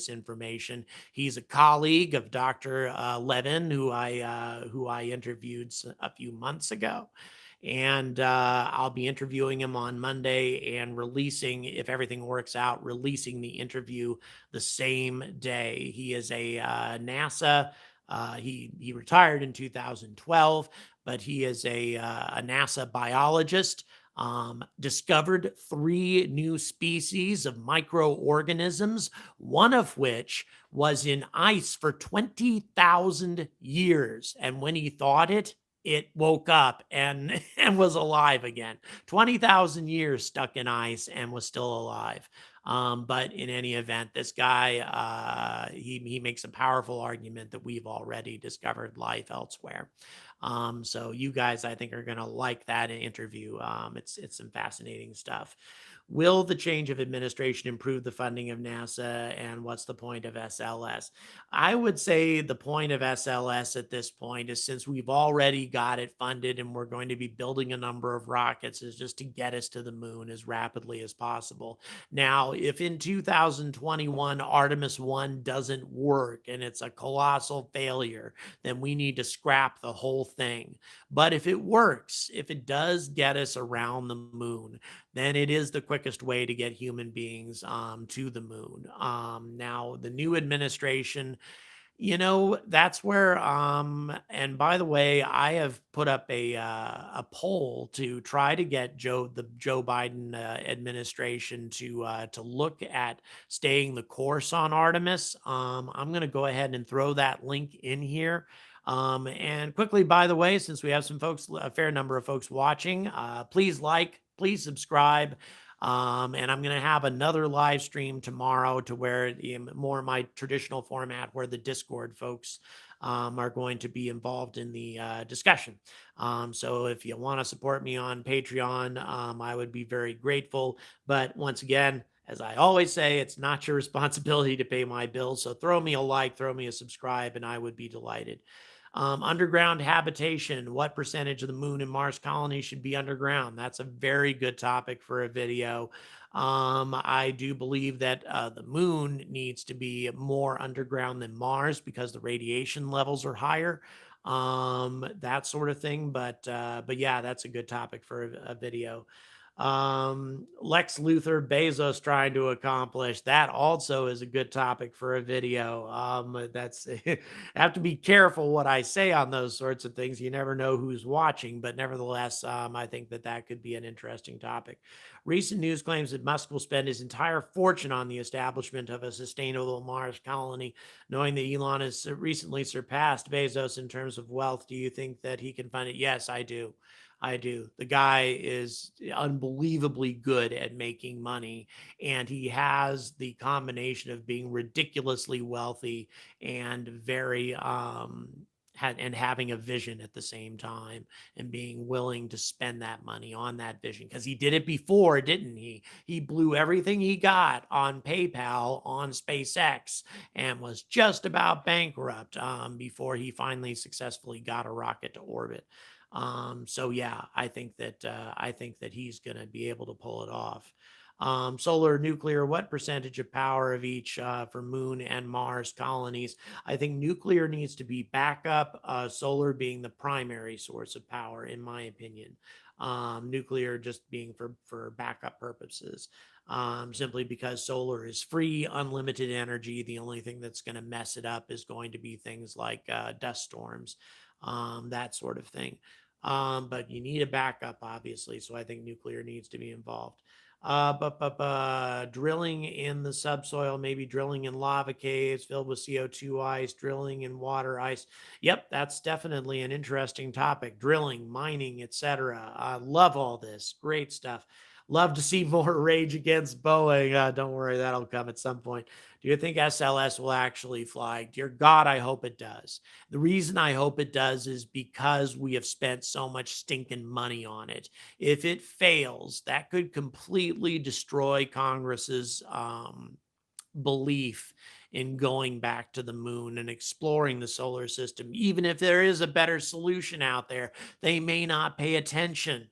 information. He's a colleague of Dr. Levin, who I interviewed a few months ago. And I'll be interviewing him on Monday and releasing, if everything works out, releasing the interview the same day. He is a NASA. He retired in 2012, but he is a NASA biologist. Discovered 3 new species of microorganisms, one of which was in ice for 20,000 years. And when he thought it woke up and and was alive again. 20,000 years stuck in ice and was still alive. But in any event, this guy he makes a powerful argument that we've already discovered life elsewhere. So you guys, I think, are going to like that interview. It's some fascinating stuff. Will the change of administration improve the funding of NASA, and what's the point of SLS? I would say the point of SLS at this point is, since we've already got it funded and we're going to be building a number of rockets, is just to get us to the moon as rapidly as possible. Now, if in 2021 Artemis 1 doesn't work and it's a colossal failure, then we need to scrap the whole thing. But if it works, if it does get us around the moon, then it is the quickest way to get human beings to the moon. Now, the new administration, that's where and by the way, I have put up a poll to try to get the Joe Biden administration to look at staying the course on Artemis. I'm going to go ahead and throw that link in here. And quickly, by the way, since we have a fair number of folks watching, please please subscribe. And I'm going to have another live stream tomorrow to where more my traditional format, where the Discord folks are going to be involved in the discussion. So if you want to support me on Patreon, I would be very grateful. But once again, as I always say, it's not your responsibility to pay my bills. So throw me a like, throw me a subscribe, and I would be delighted. Underground habitation. What percentage of the moon and Mars colonies should be underground? That's a very good topic for a video. I do believe that the moon needs to be more underground than Mars because the radiation levels are higher. That sort of thing. But yeah, that's a good topic for a video. Lex Luthor Bezos trying to accomplish. That also is a good topic for a video. That's I have to be careful what I say on those sorts of things. You never know who's watching, but nevertheless, I think that could be an interesting topic. Recent news claims that Musk will spend his entire fortune on the establishment of a sustainable Mars colony. Knowing that Elon has recently surpassed Bezos in terms of wealth, do you think that he can fund it? Yes, I do. I do. The guy is unbelievably good at making money, and he has the combination of being ridiculously wealthy and very and having a vision at the same time, and being willing to spend that money on that vision, because he did it before, didn't he? He blew everything he got on PayPal on SpaceX and was just about bankrupt before he finally successfully got a rocket to orbit. So yeah, I think that he's going to be able to pull it off. Solar, nuclear, what percentage of power of each for Moon and Mars colonies? I think nuclear needs to be backup, solar being the primary source of power, in my opinion. Nuclear just being for backup purposes. Simply because solar is free, unlimited energy. The only thing that's going to mess it up is going to be things like dust storms, that sort of thing. But you need a backup, obviously. So I think nuclear needs to be involved. Drilling in the subsoil, maybe drilling in lava caves filled with CO2 ice, drilling in water ice. Yep, that's definitely an interesting topic. Drilling, mining, etc. I love all this. Great stuff. Love to see more rage against Boeing. Don't worry, that'll come at some point. Do you think SLS will actually fly? Dear God, I hope it does. The reason I hope it does is because we have spent so much stinking money on it. If it fails, that could completely destroy Congress's belief in going back to the moon and exploring the solar system. Even if there is a better solution out there, they may not pay attention.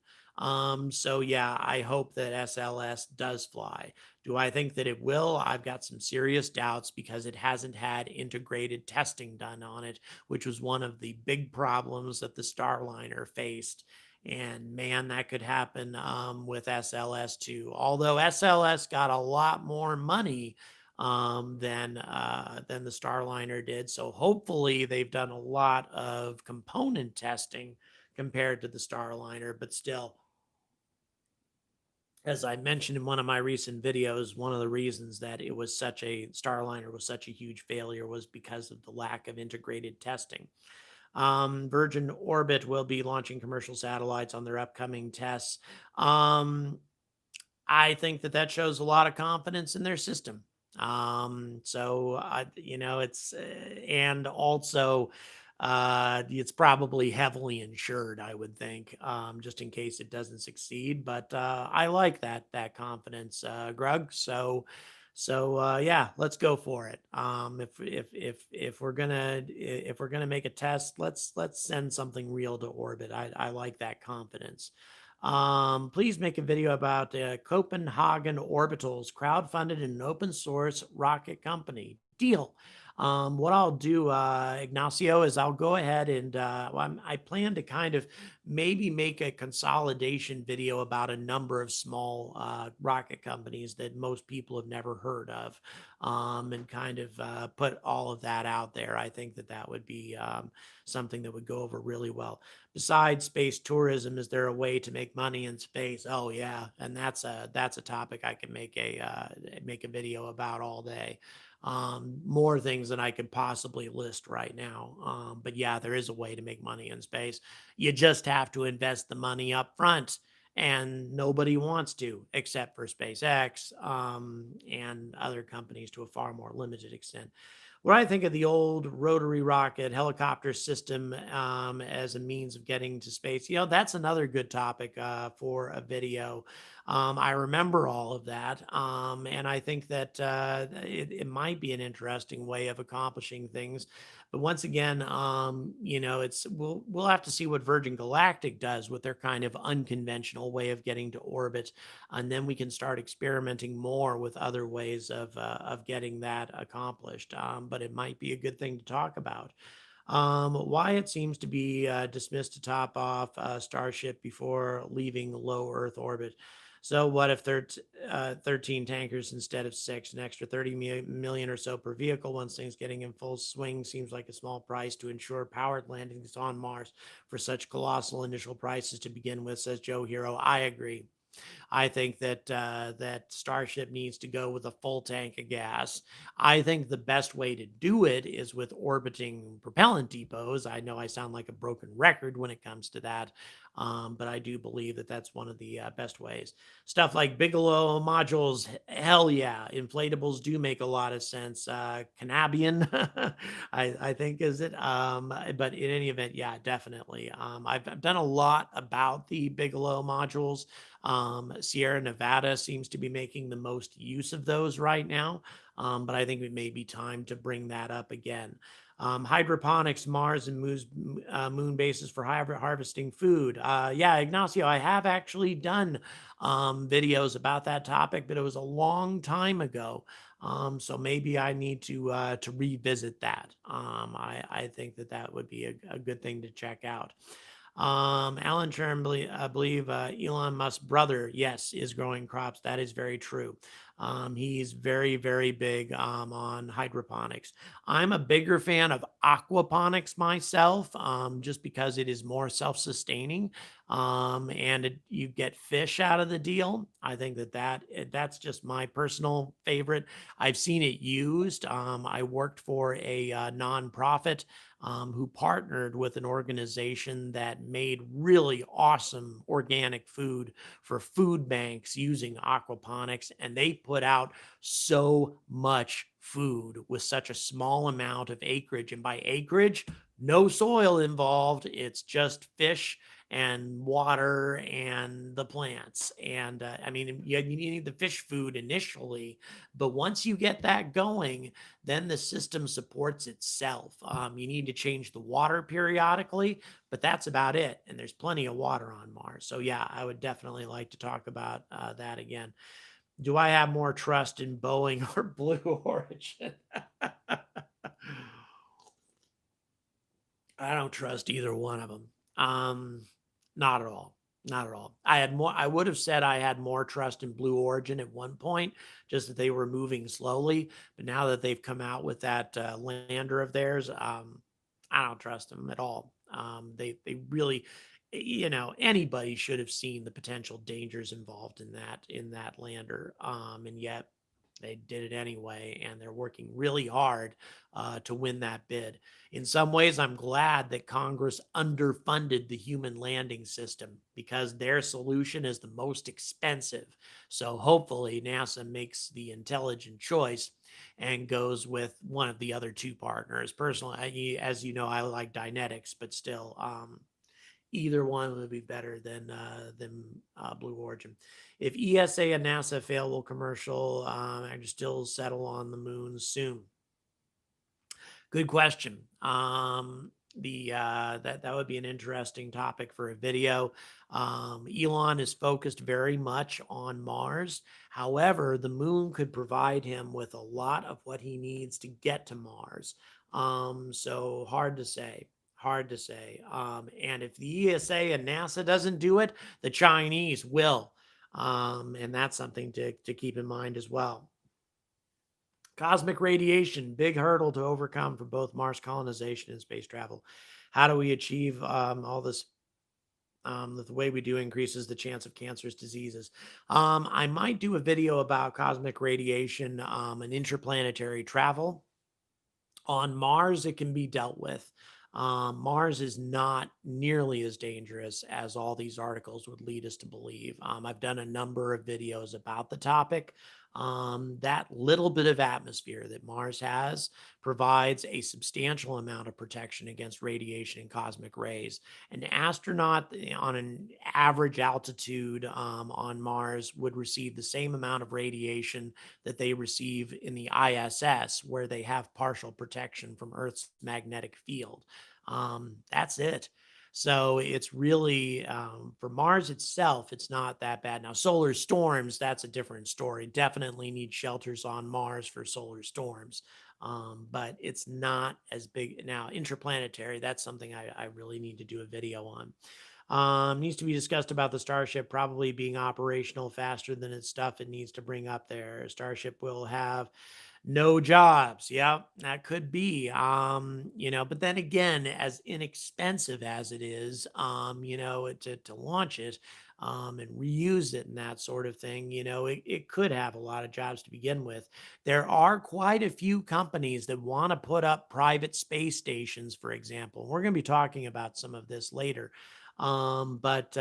So yeah, I hope that SLS does fly. Do I think that it will? I've got some serious doubts because it hasn't had integrated testing done on it, which was one of the big problems that the Starliner faced. And man, that could happen with SLS too. Although SLS got a lot more money than the Starliner did. So hopefully they've done a lot of component testing compared to the Starliner, but still, as I mentioned in one of my recent videos, one of the reasons that it was such a Starliner was such a huge failure was because of the lack of integrated testing. Virgin Orbit will be launching commercial satellites on their upcoming tests. I think that that shows a lot of confidence in their system. It's and also it's probably heavily insured, I would think, just in case it doesn't succeed. But I like that confidence, Grug. Yeah, let's go for it. If we're gonna make a test, let's send something real to orbit. I like that confidence. Please make a video about Copenhagen Orbitals, crowdfunded and an open source rocket company. Deal. What I'll do, Ignacio, is I'll go ahead and I plan to kind of maybe make a consolidation video about a number of small rocket companies that most people have never heard of, and kind of put all of that out there. I think that that would be something that would go over really well. Besides space tourism, is there a way to make money in space? Oh yeah, and that's a topic I can make a video about all day. More things than I could possibly list right now. But yeah, there is a way to make money in space. You just have to invest the money up front, and nobody wants to, except for SpaceX and other companies to a far more limited extent. What I think of the old rotary rocket helicopter system as a means of getting to space, that's another good topic for a video. I remember all of that, and I think that it might be an interesting way of accomplishing things. But once again, it's we'll have to see what Virgin Galactic does with their kind of unconventional way of getting to orbit, and then we can start experimenting more with other ways of getting that accomplished. But it might be a good thing to talk about. Why it seems to be dismissed to top off Starship before leaving low Earth orbit. So what if 13 tankers instead of six, an extra 30 million or so per vehicle once things getting in full swing seems like a small price to ensure powered landings on Mars for such colossal initial prices to begin with, says Joe Hero. I agree. I think that Starship needs to go with a full tank of gas. I think the best way to do it is with orbiting propellant depots. I know I sound like a broken record when it comes to that, but I do believe that that's one of the best ways. Stuff like Bigelow modules, hell yeah. Inflatables do make a lot of sense. Cannabian, I think, is it? But in any event, yeah, definitely. I've done a lot about the Bigelow modules. Sierra Nevada seems to be making the most use of those right now, but I think it may be time to bring that up again. Hydroponics, Mars and moon bases for harvesting food. Yeah, Ignacio, I have actually done videos about that topic, but it was a long time ago. So maybe I need to revisit that. I think that that would be a good thing to check out. Alan Sherm, I believe Elon Musk's brother, yes, is growing crops. That is very true. He's very, very big on hydroponics. I'm a bigger fan of aquaponics myself, just because it is more self-sustaining, and you get fish out of the deal. I think that's just my personal favorite. I've seen it used. I worked for a nonprofit who partnered with an organization that made really awesome organic food for food banks using aquaponics. And they put out so much food with such a small amount of acreage. And by acreage, no soil involved. It's just fish and water and the plants. And I mean, you need the fish food initially, but once you get that going, then the system supports itself. You need to change the water periodically, but that's about it. And there's plenty of water on Mars. So, yeah, I would definitely like to talk about that again. Do I have more trust in Boeing or Blue Origin? I don't trust either one of them. Not at all. Not at all. I would have said I had more trust in Blue Origin at one point, just that they were moving slowly. But now that they've come out with that lander of theirs, I don't trust them at all. They really, anybody should have seen the potential dangers involved in that lander, and yet they did it anyway, and they're working really hard to win that bid. In some ways, I'm glad that Congress underfunded the human landing system because their solution is the most expensive. So hopefully, NASA makes the intelligent choice and goes with one of the other two partners. Personally, as you know, I like Dynetics, but still, either one would be better than Blue Origin. If ESA and NASA fail, will commercial I still settle on the moon soon? Good question. That would be an interesting topic for a video. Elon is focused very much on Mars. However, the moon could provide him with a lot of what he needs to get to Mars. So hard to say. Hard to say. And if the ESA and NASA doesn't do it, the Chinese will. And that's something to keep in mind as well. Cosmic radiation, big hurdle to overcome for both Mars colonization and space travel. How do we achieve all this? The way we do increases the chance of cancerous diseases. I might do a video about cosmic radiation and interplanetary travel. On Mars, it can be dealt with. Mars is not nearly as dangerous as all these articles would lead us to believe. I've done a number of videos about the topic. That little bit of atmosphere that Mars has provides a substantial amount of protection against radiation and cosmic rays. An astronaut on an average altitude on Mars would receive the same amount of radiation that they receive in the ISS, where they have partial protection from Earth's magnetic field. That's it. So it's really for Mars itself, it's not that bad. Now, solar storms, that's a different story. Definitely need shelters on Mars for solar storms, but it's not as big. Now, interplanetary, that's something I really need to do a video on. Needs to be discussed about the Starship probably being operational faster than its stuff it needs to bring up there. Starship will have no jobs. Yeah, that could be. But then again, as inexpensive as it is, to launch it and reuse it and that sort of thing, it could have a lot of jobs to begin with. There are quite a few companies that want to put up private space stations, for example. We're going to be talking about some of this later. But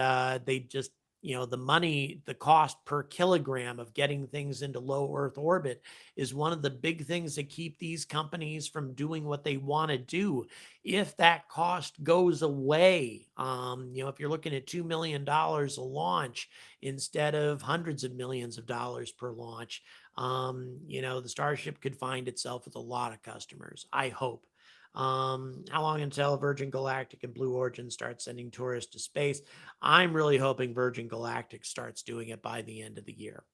they just, the cost per kilogram of getting things into low Earth orbit is one of the big things that keep these companies from doing what they want to do. If that cost goes away, if you're looking at $2 million a launch instead of hundreds of millions of dollars per launch, the Starship could find itself with a lot of customers, I hope. How long until Virgin Galactic and Blue Origin start sending tourists to space? I'm really hoping Virgin Galactic starts doing it by the end of the year.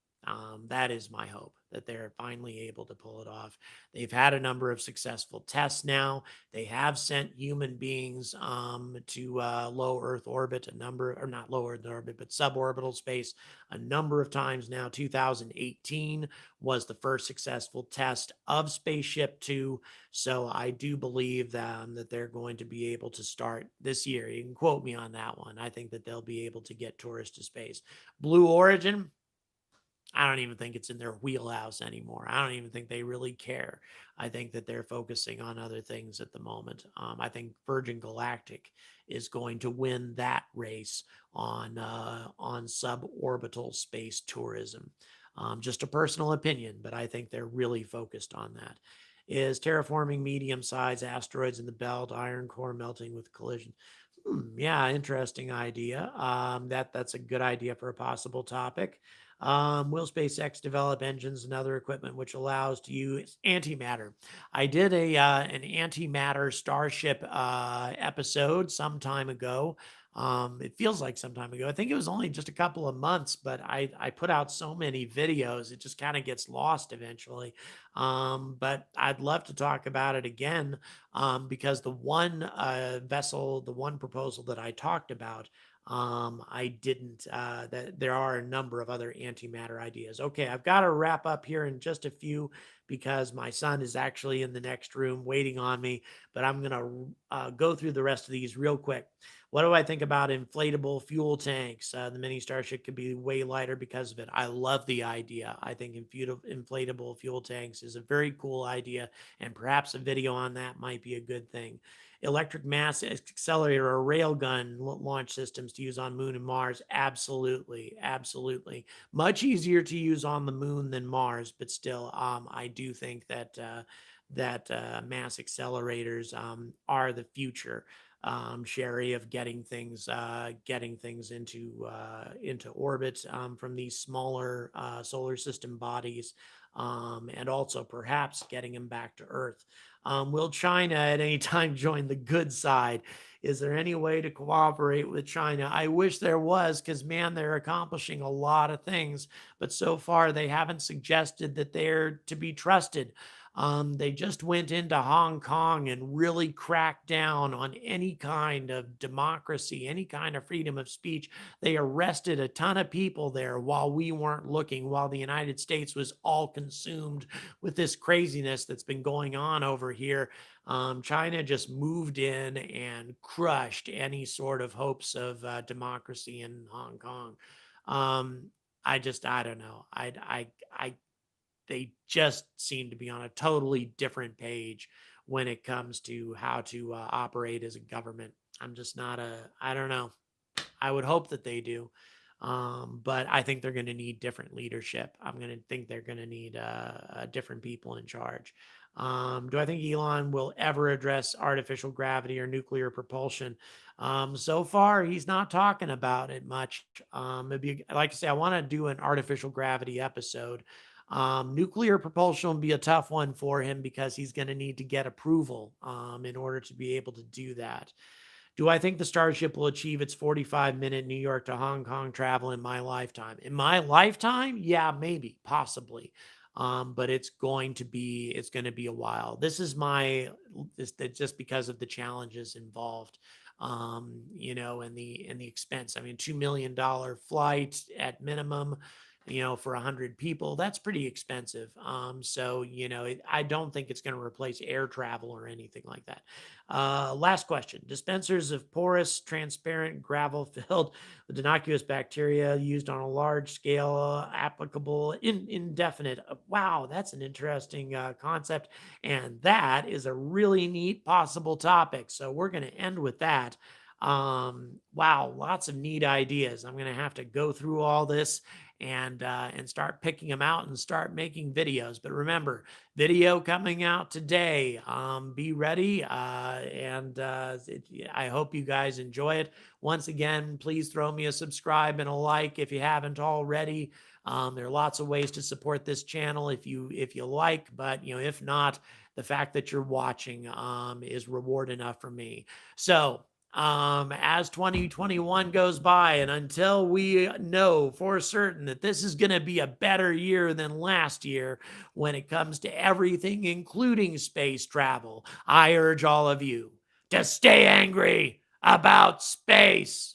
That is my hope, that they're finally able to pull it off. They've had a number of successful tests now. They have sent human beings to low Earth orbit, a number, or not low Earth orbit, but suborbital space a number of times now. 2018 was the first successful test of Spaceship Two. So I do believe that they're going to be able to start this year. You can quote me on that one. I think that they'll be able to get tourists to space. Blue Origin, I don't even think it's in their wheelhouse anymore. I don't even think they really care. I think that they're focusing on other things at the moment. I think Virgin Galactic is going to win that race on suborbital space tourism. Just a personal opinion, but I think they're really focused on that. Is terraforming medium-sized asteroids in the belt, iron core melting with collision? Yeah, interesting idea. That's a good idea for a possible topic. Will SpaceX develop engines and other equipment which allows to use antimatter? I did an antimatter Starship episode some time ago. It feels like some time ago. I think it was only just a couple of months, but I put out so many videos, it just kind of gets lost eventually. But I'd love to talk about it again because the one vessel, the one proposal that I talked about, I didn't, that there are a number of other antimatter ideas. Okay, I've got to wrap up here in just a few because my son is actually in the next room waiting on me, but I'm going to go through the rest of these real quick. What do I think about inflatable fuel tanks? The mini Starship could be way lighter because of it. I love the idea. I think inflatable fuel tanks is a very cool idea, and perhaps a video on that might be a good thing. Electric mass accelerator or railgun launch systems to use on Moon and Mars? Absolutely, absolutely. Much easier to use on the Moon than Mars, but still, I do think that mass accelerators are the future. Sherry, of getting things into orbit from these smaller solar system bodies, and also perhaps getting them back to Earth. Will China at any time join the good side? Is there any way to cooperate with China? I wish there was, because man, they're accomplishing a lot of things, but so far they haven't suggested that they're to be trusted. They just went into Hong Kong and really cracked down on any kind of democracy, any kind of freedom of speech. They arrested a ton of people there while we weren't looking, while the United States was all consumed with this craziness that's been going on over here. China just moved in and crushed any sort of hopes of democracy in Hong Kong. I don't know. They just seem to be on a totally different page when it comes to how to operate as a government. I'm just not I don't know. I would hope that they do. But I think they're going to need different leadership. I'm going to think they're going to need different people in charge. Do I think Elon will ever address artificial gravity or nuclear propulsion? So far, he's not talking about it much. Like I say, I want to do an artificial gravity episode. Nuclear propulsion will be a tough one for him because he's going to need to get approval in order to be able to do that. Do I think the Starship will achieve its 45-minute New York to Hong Kong travel in my lifetime? In my lifetime? Yeah, maybe, possibly. But it's going to be a while. This is just because of the challenges involved, and the expense. I mean, $2 million flight at minimum, for 100 people, that's pretty expensive. So, I don't think it's going to replace air travel or anything like that. Last question. Dispensers of porous, transparent, gravel-filled with innocuous bacteria used on a large scale, applicable, indefinite. Wow, that's an interesting concept. And that is a really neat possible topic. So we're going to end with that. Wow, lots of neat ideas. I'm going to have to go through all this and start picking them out and start making videos. But remember, video coming out today. Be ready, I hope you guys enjoy it. Once again, please throw me a subscribe and a like if you haven't already. There are lots of ways to support this channel if you like, but if not, the fact that you're watching is reward enough for me. So as 2021 goes by, and until we know for certain that this is going to be a better year than last year when it comes to everything, including space travel, I urge all of you to stay angry about space.